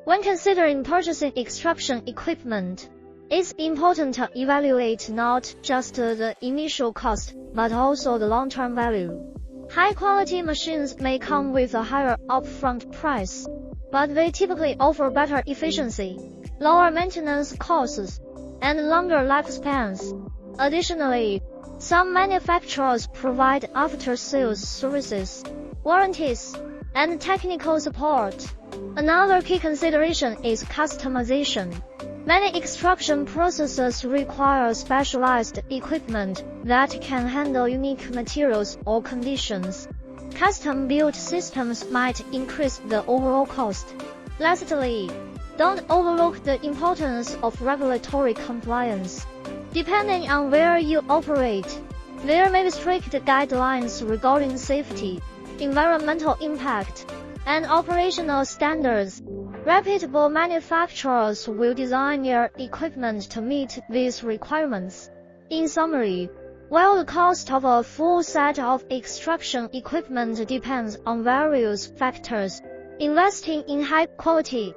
When considering purchasing extraction equipment, it's important to evaluate not just the initial cost, but also the long-term value. High-quality machines may come with a higher upfront price, but they typically offer better efficiency, lower maintenance costs, and longer lifespans. Additionally, some manufacturers provide after-sales services, warranties, and technical support. Another key consideration is customization. Many extraction processes require specialized equipment that can handle unique materials or conditions. Custom-built systems might increase the overall cost. Lastly, don't overlook the importance of regulatory compliance. Depending on where you operate, there may be strict guidelines regarding safety, environmental impact, and operational standards. Reputable manufacturers will design their equipment to meet these requirements. In summary, while the cost of a full set of extraction equipment depends on various factors, investing in high-quality,